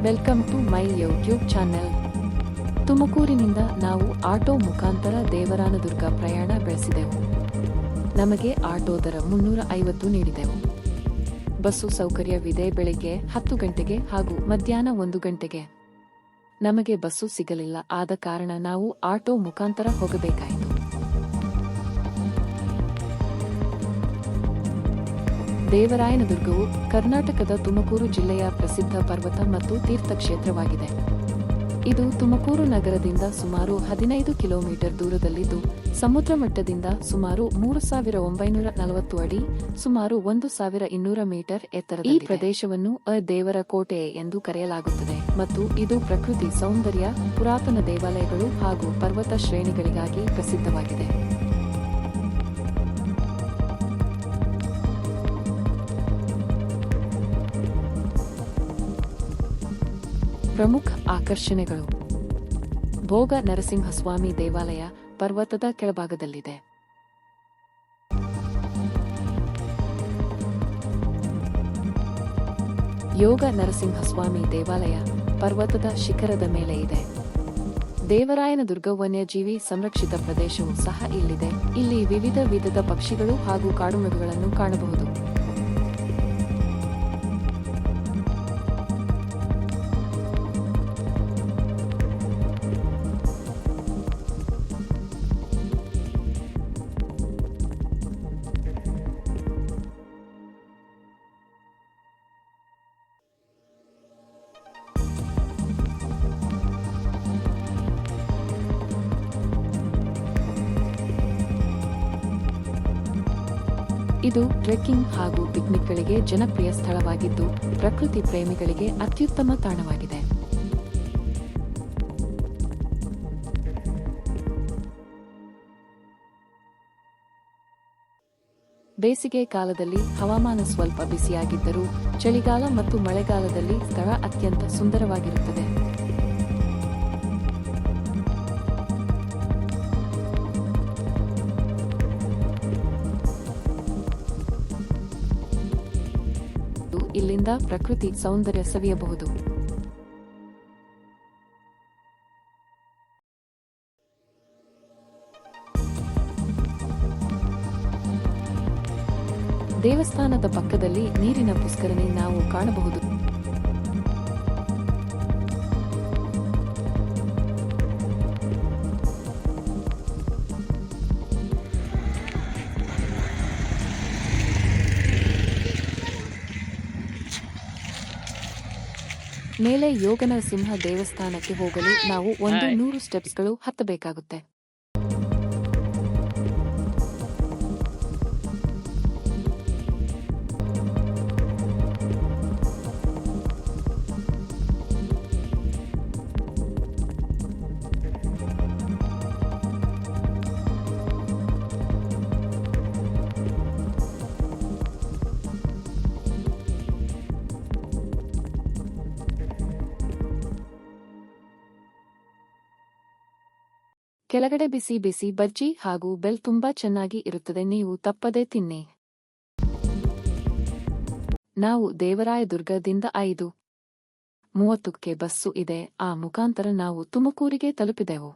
Welcome to my YouTube channel. ತುಮಕೂರಿನಿಂದ ನಾವು auto ಮುಖಾಂತರ ದೇವರಾನದುರ್ಗ ಪ್ರಯಾಣ ಬೆಳೆಸಿದೆವು. ನಮಗೆ ಆಟೋ ದರ 350 ನೀಡಿದೆವು. ಬಸ್ಸು ಸೌಕರ್ಯವಿದೆ. ಬೆಳಿಗ್ಗೆ 10 ಗಂಟೆಗೆ ಹಾಗೂ ಮಧ್ಯಾಹ್ನ 1 ಗಂಟೆಗೆ. ನಮಗೆ ಬಸ್ಸು ಸಿಗಲಿಲ್ಲ. ಆದ ಕಾರಣ ನಾವು ಆಟೋ ಮುಖಾಂತರ ಹೋಗಬೇಕಾಯಿತು. ದೇವರಾಯನದುರ್ಗವು ಕರ್ನಾಟಕದ ತುಮಕೂರು ಜಿಲ್ಲೆಯ ಪ್ರಸಿದ್ಧ ಪರ್ವತ ಮತ್ತು ತೀರ್ಥಕ್ಷೇತ್ರವಾಗಿದೆ. ಇದು ತುಮಕೂರು ನಗರದಿಂದ ಸುಮಾರು 15 ಕಿಲೋಮೀಟರ್ ದೂರದಲ್ಲಿದ್ದು, ಸಮುದ್ರ ಮಟ್ಟದಿಂದ ಸುಮಾರು 3940 ಅಡಿ, ಸುಮಾರು 1200 ಮೀಟರ್ ಎತ್ತರದಲ್ಲಿದೆ. ಈ ಪ್ರದೇಶವನ್ನು ದೇವರ ಕೋಟೆ ಎಂದು ಕರೆಯಲಾಗುತ್ತದೆ ಮತ್ತು ಇದು ಪ್ರಕೃತಿ ಸೌಂದರ್ಯ, ಪುರಾತನ ದೇವಾಲಯಗಳು ಹಾಗೂ ಪರ್ವತ ಶ್ರೇಣಿಗಳಿಗಾಗಿ ಪ್ರಸಿದ್ಧವಾಗಿದೆ. ಪ್ರಮುಖ ಆಕರ್ಷಣೆಗಳು: ಭೋಗ ನರಸಿಂಹಸ್ವಾಮಿ ದೇವಾಲಯ ಪರ್ವತದ ಕೆಳಭಾಗದಲ್ಲಿದೆ. ಯೋಗ ನರಸಿಂಹಸ್ವಾಮಿ ದೇವಾಲಯ ಪರ್ವತದ ಶಿಖರದ ಮೇಲೆ ಇದೆ. ದೇವರಾಯನದುರ್ಗ ವನ್ಯಜೀವಿ ಸಂರಕ್ಷಿತ ಪ್ರದೇಶವೂ ಸಹ ಇಲ್ಲಿದೆ. ಇಲ್ಲಿ ವಿವಿಧ ವಿಧದ ಪಕ್ಷಿಗಳು ಹಾಗೂ ಕಾಡುಮೃಗಗಳನ್ನು ಕಾಣಬಹುದು. ಇದು ಟ್ರೆಕ್ಕಿಂಗ್ ಹಾಗೂ ಪಿಕ್ನಿಕ್ಗಳಿಗೆ ಜನಪ್ರಿಯ ಸ್ಥಳವಾಗಿದ್ದು, ಪ್ರಕೃತಿ ಪ್ರೇಮಿಗಳಿಗೆ ಅತ್ಯುತ್ತಮ ತಾಣವಾಗಿದೆ. ಬೇಸಿಗೆ ಕಾಲದಲ್ಲಿ ಹವಾಮಾನ ಸ್ವಲ್ಪ ಬಿಸಿಯಾಗಿದ್ದರೂ, ಚಳಿಗಾಲ ಮತ್ತು ಮಳೆಗಾಲದಲ್ಲಿ ಸ್ಥಳ ಅತ್ಯಂತ ಸುಂದರವಾಗಿರುತ್ತದೆ. ಇಲ್ಲಿಂದ ಪ್ರಕೃತಿ ಸೌಂದರ್ಯ ಸವಿಯಬಹುದು. ದೇವಸ್ಥಾನದ ಪಕ್ಕದಲ್ಲಿ ನೀರಿನ ಪುಷ್ಕರಣಿ ನಾವು ಕಾಣಬಹುದು. ಮೇಲೆ ಯೋಗನರಸಿಂಹ ದೇವಸ್ಥಾನಕ್ಕೆ ಹೋಗಲು ನಾವು 100 ಸ್ಟೆಪ್ಸ್ಗಳು ಹತ್ತಬೇಕಾಗುತ್ತೆ. ಕೆಳಗಡೆ ಬಿಸಿ ಬಿಸಿ ಬಜ್ಜಿ ಹಾಗೂ ಬೆಲ್ ತುಂಬಾ ಚೆನ್ನಾಗಿ ಇರುತ್ತದೆ. ನೀವು ತಪ್ಪದೆ ತಿನ್ನಿ. ನಾವು ದೇವರಾಯದುರ್ಗದಿಂದ 5:30ಕ್ಕೆ ಬಸ್ಸು ಇದೆ. ಆ ಮುಖಾಂತರ ನಾವು ತುಮಕೂರಿಗೆ ತಲುಪಿದೆವು.